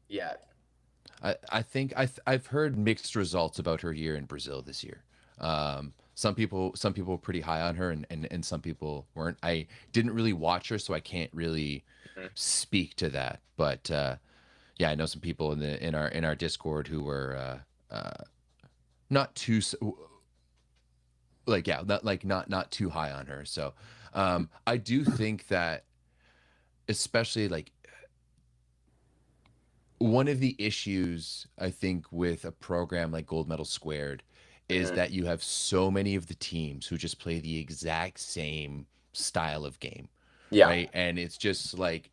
yet. I think I've heard mixed results about her year in Brazil this year. Some people were pretty high on her, and some people weren't. I didn't really watch her, so I can't really speak to that. But yeah, I know some people in our Discord who were not too not too high on her. So I do think that, especially like one of the issues I think with a program like Gold Medal Squared is that you have so many of the teams who just play the exact same style of game. Yeah. right? And it's just like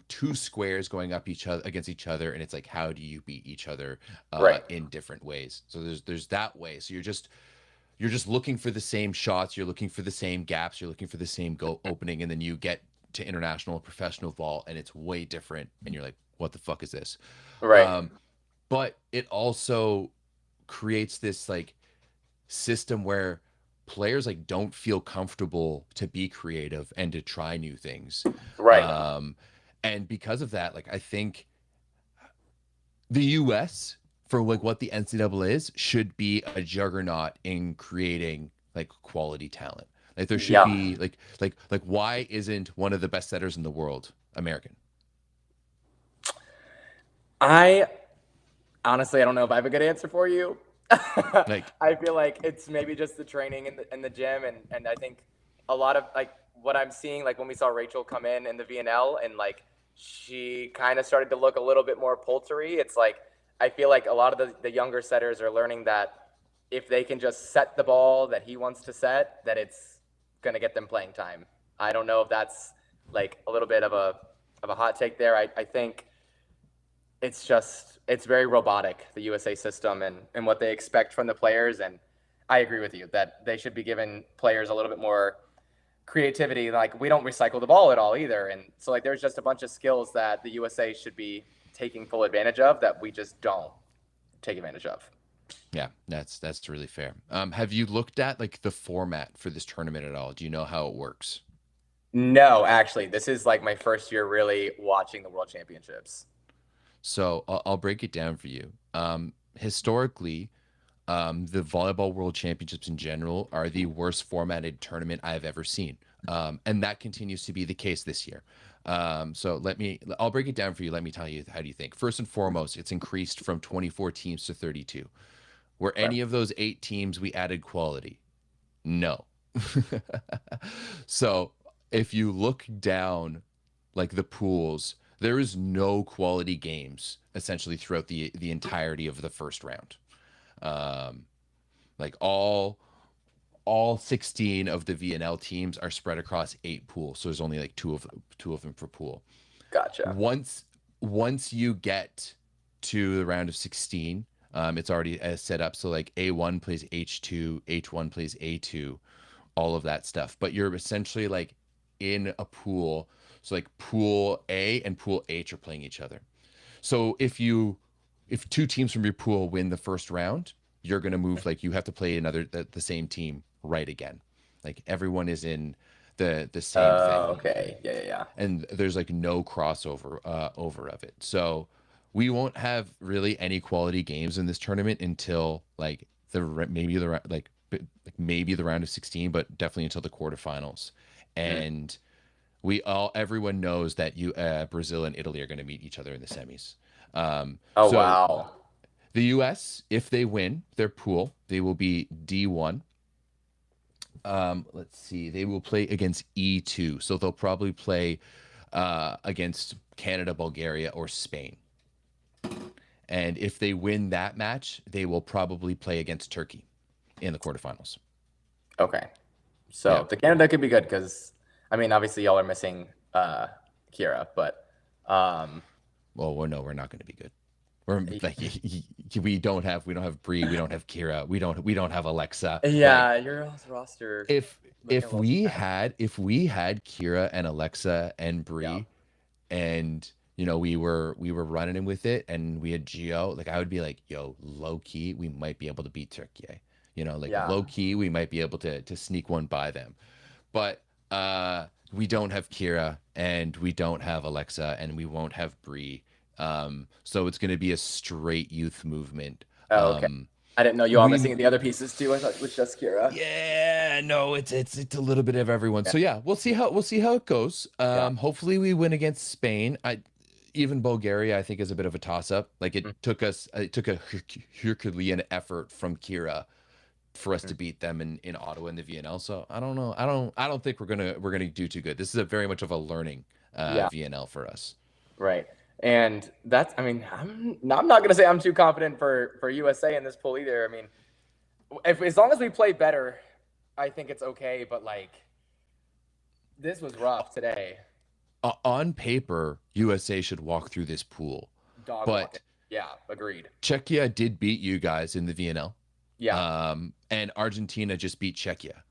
two squares going up each other against each other, and it's like, how do you beat each other Right. in different ways? So there's that way. So you're just looking for the same shots, you're looking for the same gaps, you're looking for the same goal opening, and then you get to international professional vault, and it's way different, and you're like, what the fuck is this? Right. Um, but it also creates this like system where players like don't feel comfortable to be creative and to try new things. Right. Um, and because of that, like I think the US for like what the NCAA is should be a juggernaut in creating like quality talent. Like there should Yeah. be like why isn't one of the best setters in the world American? I honestly, I don't know if I have a good answer for you. Like I feel like it's maybe just the training in the gym, and I think a lot of like what I'm seeing, like when we saw Rachel come in the VNL, and like she kind of started to look a little bit more poultry. It's like I feel like a lot of the younger setters are learning that if they can just set the ball that he wants to set, that it's gonna get them playing time. I don't know if that's like a little bit of a hot take there. I think it's very robotic, the USA system, and what they expect from the players. And I agree with you that they should be giving players a little bit more creativity. Like we don't recycle the ball at all either, and so like there's just a bunch of skills that the USA should be taking full advantage of that we just don't take advantage of. yeah, that's really fair. Have you looked at like the format for this tournament at all? Do you know how it works? No, actually, this is like my first year really watching the World Championships. So I'll break it down for you. Historically, the Volleyball World Championships in general are the worst formatted tournament I've ever seen. And that continues to be the case this year. So I'll break it down for you. Let me tell you, how do you think? First and foremost, it's increased from 24 teams to 32. Were Okay. any of those 8 teams we added quality? No. So if you look down like the pools, there is no quality games essentially throughout the entirety of the first round. Um, like all 16 of the VNL teams are spread across 8 pools, so there's only like two of them per pool. Gotcha. Once once you get to the round of 16, it's already set up. So like A1 plays H2, H1 plays A2, all of that stuff. But you're essentially like in a pool. So like pool A and pool H are playing each other. So if 2 teams from your pool win the first round, you're gonna move like you have to play the same team right again. Like everyone is in the same thing, Okay. Yeah, yeah, yeah. and there's like no crossover over of it. So we won't have really any quality games in this tournament until like maybe the round of 16, but definitely until the quarterfinals. Mm. And everyone knows that Brazil and Italy are going to meet each other in the semis. Oh So wow. the US, if they win their pool, they will be D1. Let's see, they will play against E2. So they'll probably play against Canada, Bulgaria, or Spain. And if they win that match, they will probably play against Turkey in the quarterfinals. Okay. Yeah. So the Canada could be good because I mean obviously y'all are missing Kira, but um Well, no, we're not going to be good. We're like we don't have Bree, we don't have Kira, we don't have Alexa. Like yeah, your roster if looking a little stacked. if we had Kira and Alexa and Yeah. Bree, and we were running in with it, and we had Geo, like I would be like, yo, low key, we might be able to beat Turkey. Like Yeah. low key, we might be able to sneak one by them. But we don't have Kira, and we don't have Alexa, and we won't have Bree. So it's going to be a straight youth movement. Oh, okay. I didn't know you all We missing the other pieces too. I thought it was just Kira. Yeah, no, it's a little bit of everyone. So yeah, we'll see how it goes. Yeah. Hopefully we win against Spain. Even Bulgaria, I think, is a bit of a toss up. Like Mm, it took a Herculean effort from Kira for us to mm. beat them in Ottawa in the VNL. So I don't know. I don't think we're gonna do too good. This is a very much of a learning Yeah. VNL for us. Right. And that's, I mean, I'm not going to say I'm too confident for USA in this pool either. I mean, as long as we play better, I think it's okay. But like, This was rough today. On paper, USA should walk through this pool, Dog walking. but Yeah, agreed. Czechia did beat you guys in the VNL, Yeah, and Argentina just beat Czechia.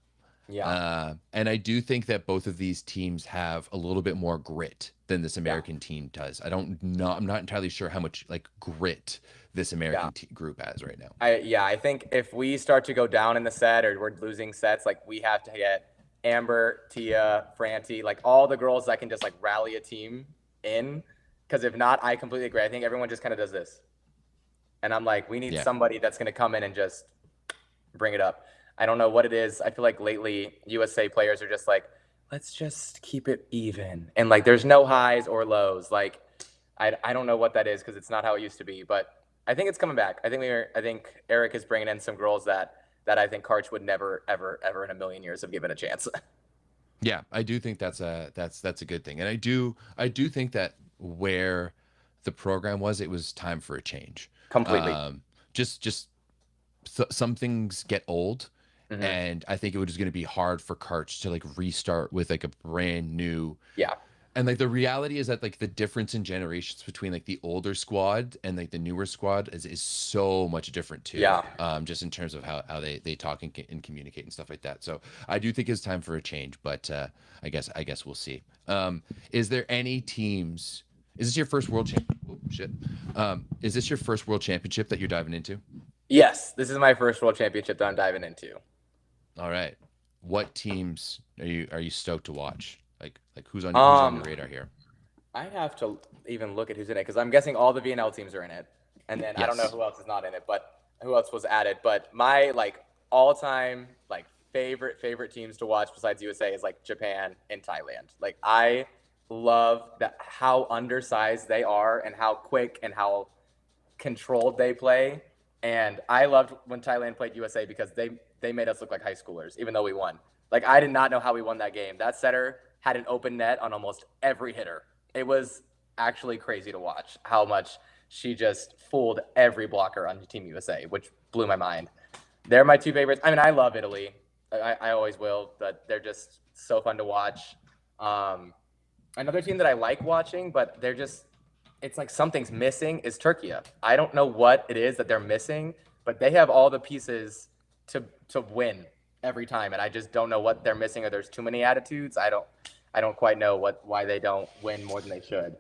yeah, And I do think that both of these teams have a little bit more grit than this yeah, American team does. I'm not entirely sure how much like grit this yeah. American group has right now. I think if we start to go down in the set or we're losing sets, like we have to get Amber, Tia, Franti, like all the girls that can just like rally a team in. Because if not, I completely agree. I think everyone just kind of does this, and I'm like, we need Yeah. somebody that's going to come in and just bring it up. I don't know what it is. I feel like lately USA players are just like, let's just keep it even, and like there's no highs or lows. Like I don't know what that is because it's not how it used to be, but I think it's coming back. I think Eric is bringing in some girls that I think Karch would never ever in a million years have given a chance. Yeah, I do think that's a good thing. And I do think that where the program was, it was time for a change. Completely. Just some things get old, Hmm. and I think it was going to be hard for Karch to like restart with like a brand new. Yeah. And like the reality is that like the difference in generations between like the older squad and like the newer squad is so much different too. Yeah. Just in terms of how they talk and communicate and stuff like that. So I do think it's time for a change, but I guess we'll see. Is there any teams? Is this your first world champ? Oh, shit. Is this your first world championship that you're diving into? Yes, this is my first world championship that I'm diving into. All right. What teams are you stoked to watch? Like who's on your Um, radar here? I have to even look at who's in it because I'm guessing all the VNL teams are in it, and then I don't know Yes. who else is not in it, but who else was added. But my like all-time like favorite teams to watch besides USA is like Japan and Thailand. Like I love that how undersized they are and how quick and how controlled they play. And I loved when Thailand played USA because they made us look like high schoolers, even though we won. Like I did not know how we won that game. That setter had an open net on almost every hitter. It was actually crazy to watch how much she just fooled every blocker on Team USA, which blew my mind. They're my two favorites. I mean, I love Italy. I always will, but they're just so fun to watch. Um, Another team that I like watching, but they're just it's like something's missing is Turkey. I don't know what it is that they're missing, but they have all the pieces to win every time, and I just don't know what they're missing or there's too many attitudes. I don't quite know why they don't win more than they should.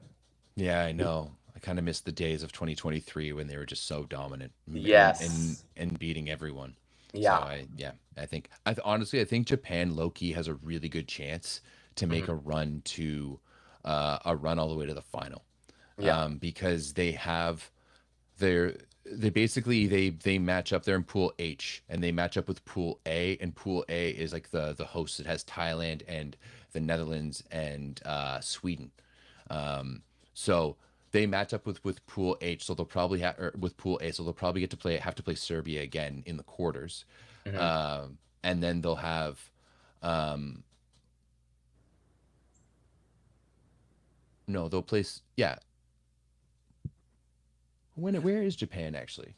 Yeah, I know. I kind of miss the days of 2023 when they were just so dominant Yes. and beating everyone. So Yeah. honestly I think Japan low key has a really good chance to make Hmm. a run all the way to the final. Yeah. Because they basically they match up. They're in Pool H and they match up with Pool A, and Pool A is like the host. It has Thailand and the Netherlands and Sweden. So they match up with Pool H, so they'll probably have with Pool A, so they'll probably have to play Serbia again in the quarters, Hmm. and then they'll have um, no, they'll place yeah. Where is Japan actually?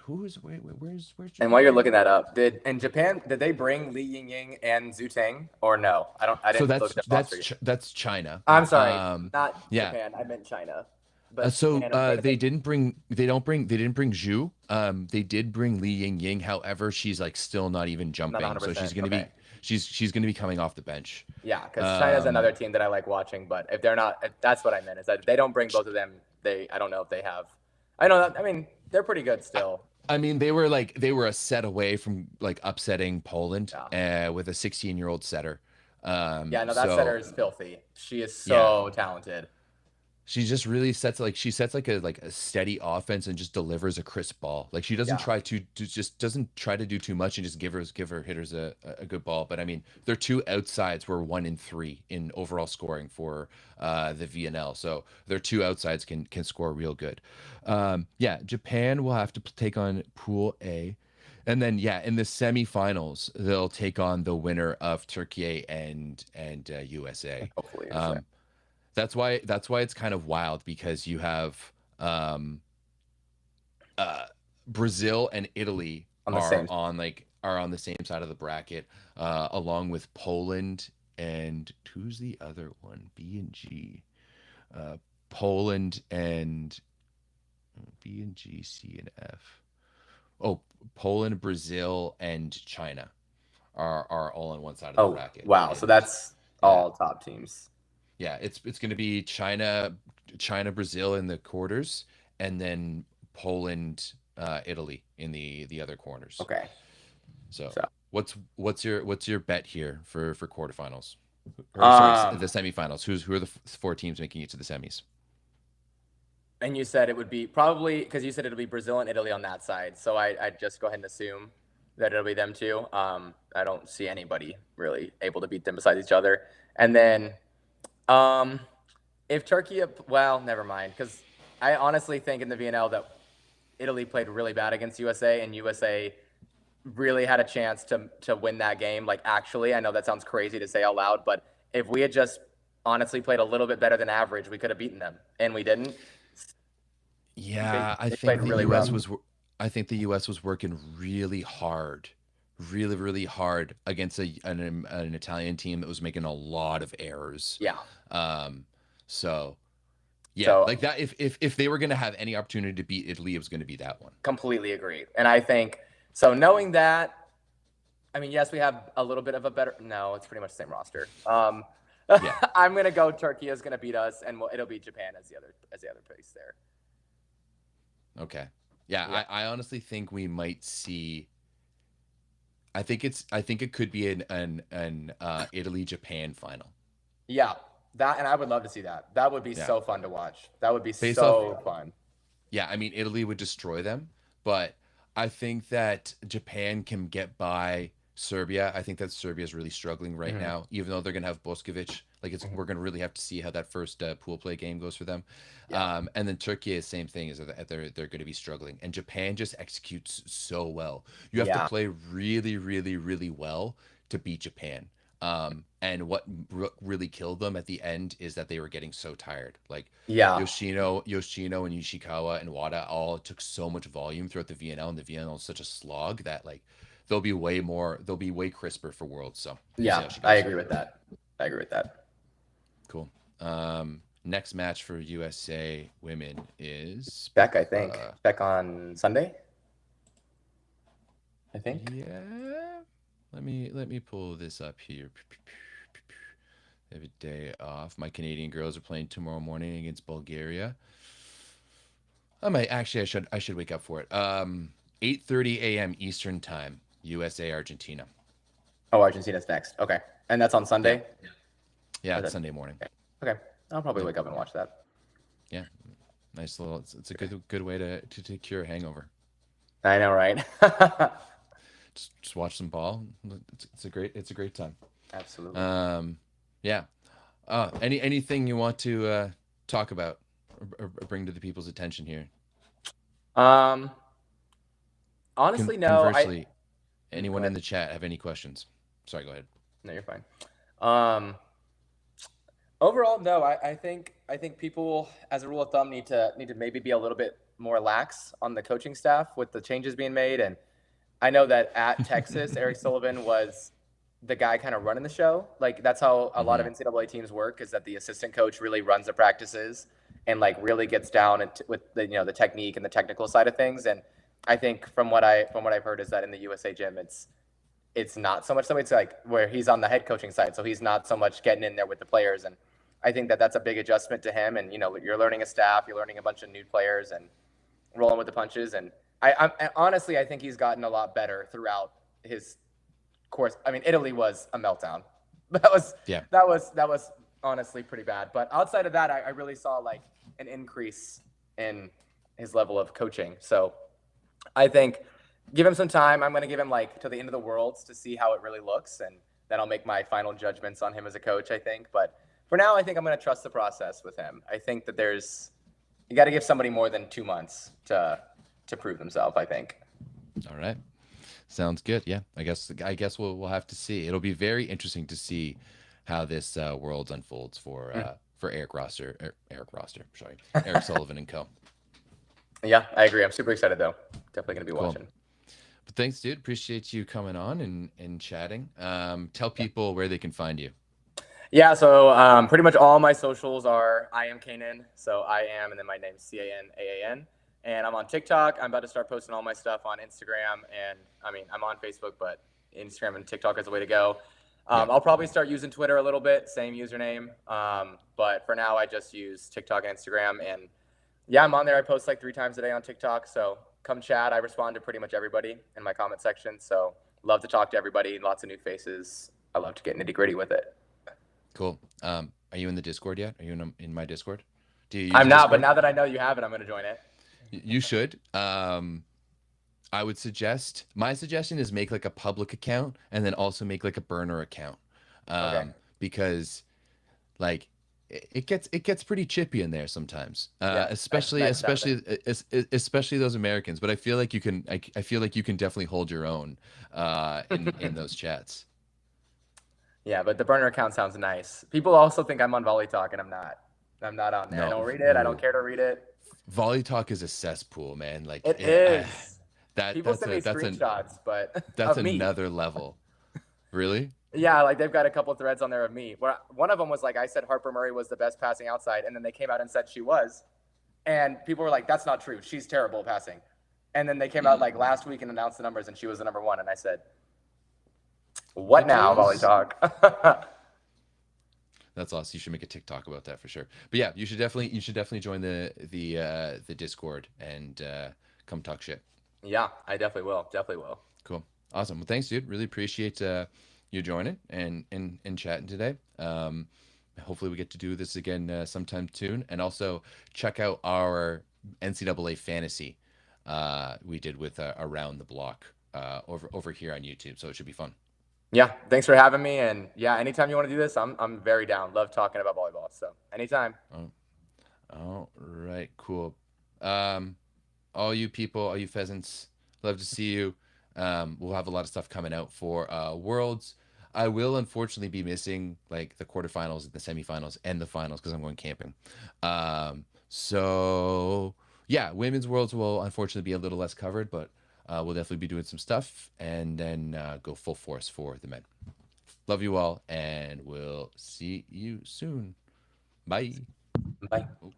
Where's And while Japan you're right looking now? that up, did they bring Li Yingying and Zhu Tang or no? I So didn't look at the roster. that's China. I'm sorry, not Yeah. Japan. I meant China. But man, They didn't bring Zhu. They did bring Li Ying Ying. However, she's like still not even not jumping. So 100%. Okay. she's gonna be coming off the bench. Yeah, because China's Um, another team that I like watching. But if they're not, that's what I meant is that they don't bring both of them. I don't know if they have. I know that. I mean, they're pretty good still. I mean, they were a set away from like upsetting Poland Yeah. with a 16-year-old setter. Yeah, no, that setter So is filthy. She is yeah, so talented. she just really sets like a steady offense and just delivers a crisp ball. Like she doesn't Yeah. try just doesn't try to do too much and just give her hitters a good ball. But I mean, their two outsides were 1 and 3 in overall scoring for the VNL. So their two outsides can score real good. Yeah, Japan will have to take on Pool A. And then yeah, in the semifinals, they'll take on the winner of Turkey and USA. Hopefully, USA. Um, that's why it's kind of wild because you have um, uh, Brazil and Italy On the same. are on the same side of the bracket, along with Poland and who's the other one? B and G. Poland and B and G, C and F. Oh, Poland, Brazil, and China are all on one side of the Oh, bracket. wow. So And that's yeah, all top teams. yeah, it's going to be China, Brazil in the quarters, and then Poland, Italy in the other corners. Okay. So So, what's your bet here for quarterfinals? Or sorry, um, the semifinals. Who are the four teams making it to the semis? and you said it would be probably because you said it'll be Brazil and Italy on that side. So I'd just go ahead and assume that it'll be them two. I don't see anybody really able to beat them besides each other. And then um, if Turkey, well, never mind, because I honestly think in the VNL that Italy played really bad against USA, and USA really had a chance to win that game. Like, actually, I know that sounds crazy to say out loud, but if we had just honestly played a little bit better than average, we could have beaten them, and we didn't. Yeah, I They played think the really US rough. was I think the US was working really hard, really hard against an Italian team that was making a lot of errors. Yeah. Um, so yeah, So like that if they were going to have any opportunity to beat Italy, it was going to be that one. completely agree. And I think so. Knowing that, I mean, yes, we have a little bit of a better. No, it's pretty much the same roster. Yeah. I'm gonna go. Turkey is gonna beat us, and it'll be Japan as the other place there. Okay. Yeah, Yeah. I honestly think we might see. I think it could be an Italy Japan final. Yeah. That, and I would love to see that. That would be Yeah. so fun to watch. That would be Based off so fun. Yeah, I mean Italy would destroy them, but I think that Japan can get by Serbia. I think that Serbia is really struggling right Mhm. now, even though they're gonna have Boskovic. Like Mhm. we're gonna really have to see how that first pool play game goes for them. Yeah. And then Turkey is same thing, is that they're going to be struggling, and Japan just executes so well. You have to Yeah. play really well to beat Japan. And what really killed them at the end is that they were getting so tired. Like Yeah. Yoshino, and Ishikawa and Wada all took so much volume throughout the VNL, and the VNL is such a slog that like they'll be way crisper for Worlds. So we'll see Yeah. how she I goes. agree with that. I agree with that. Cool. Next match for USA women is Beck, I think. uh, Beck on Sunday. I think. yeah. Let me pull this up here. They have a day off. My Canadian girls are playing tomorrow morning against Bulgaria. I should wake up for it. 8:30 a.m. Eastern time, USA Argentina. Oh, Argentina's next. Okay. And that's on Sunday? Yeah, Or it's that- Sunday morning. Okay. I'll probably Yeah. wake up and watch that. Yeah, nice little. It's a good way to cure a hangover. I know, right? Just watch some ball. It's a great time. Absolutely. Yeah. Anything you want to talk about or bring to the people's attention here? Honestly, no. Conversely, Go anyone ahead. in the chat have any questions? Sorry, go ahead. No, you're fine. Overall, no. I think people, as a rule of thumb, need to maybe be a little bit more lax on the coaching staff with the changes being made. And I know that at Texas, Eric Sullivan was the guy kind of running the show. Like, that's how a lot of NCAA teams work, is that the assistant coach really runs the practices and like really gets down with the the technique and the technical side of things. And I think from what I've heard is that in the USA gym, it's not so much so. It's like where he's on the head coaching side, so he's not so much getting in there with the players. And I think that that's a big adjustment to him. And you're learning a staff, you're learning a bunch of new players, and rolling with the punches. And I honestly, I think he's gotten a lot better throughout his course. I mean, Italy was a meltdown. That was honestly pretty bad. But outside of that, I really saw like an increase in his level of coaching. So I think give him some time. I'm going to give him like to the end of the Worlds to see how it really looks, and then I'll make my final judgments on him as a coach, I think. But for now, I think I'm going to trust the process with him. I think that you got to give somebody more than 2 months to prove themselves, I think. All right. Sounds good. Yeah, I guess we'll have to see. It'll be very interesting to see how this Worlds unfolds for Eric Sullivan and co. Yeah, I agree. I'm super excited though. Definitely going to be watching. But thanks, dude. Appreciate you coming on and chatting. Tell people where they can find you. Yeah, so pretty much all my socials are I am Canaan. So I am, and then my name's CANAAN. And I'm on TikTok. I'm about to start posting all my stuff on Instagram. And I mean, I'm on Facebook, but Instagram and TikTok is the way to go. Yeah. I'll probably start using Twitter a little bit, same username. But for now, I just use TikTok and Instagram. And yeah, I'm on there. I post like 3 times a day on TikTok. So come chat. I respond to pretty much everybody in my comment section. So love to talk to everybody. Lots of new faces. I love to get nitty gritty with it. Cool. Are you in the Discord yet? Are you in my Discord? Do you use I'm not, but Discord? now that I know you have it, I'm going to join it. You should. I would suggest, my suggestion is make like a public account and then also make like a burner account. Okay. Because like it gets pretty chippy in there sometimes. Yeah, Especially that's happening. especially those Americans, but I feel like you can I feel like you can definitely hold your own in those chats. Yeah, but the burner account sounds nice. People also think I'm on Volley Talk, and I'm not. I'm not on there. I No. don't read it. I don't care to read it. Volley Talk is a cesspool, man. Like It is. People that's send me screenshots, but that's of me. another level. Really? Yeah, like they've got a couple threads on there of me. Where one of them was like, I said Harper Murray was the best passing outside, and then they came out and said she was, and people were like, that's not true. She's terrible passing. And then they came out like last week and announced the numbers, and she was the number one. And I said, what It now, Volley is. Talk? That's awesome. You should make a TikTok about that for sure. But yeah, you should definitely join the Discord and come talk shit. Yeah, I definitely will. Definitely will. Cool. Awesome. Well, thanks, dude. Really appreciate you joining and chatting today. Hopefully we get to do this again sometime soon. And also check out our NCAA fantasy we did with Around the Block over here on YouTube. So it should be fun. Yeah, thanks for having me. And yeah, anytime you want to do this, I'm very down. Love talking about volleyball. So anytime. Oh, all right, cool. All you people, all you pheasants, love to see you. We'll have a lot of stuff coming out for Worlds. I will unfortunately be missing like the quarterfinals, the semifinals, and the finals because I'm going camping. So yeah, women's Worlds will unfortunately be a little less covered, but we'll definitely be doing some stuff and then go full force for the men. Love you all, and we'll see you soon. Bye. Bye. Oh.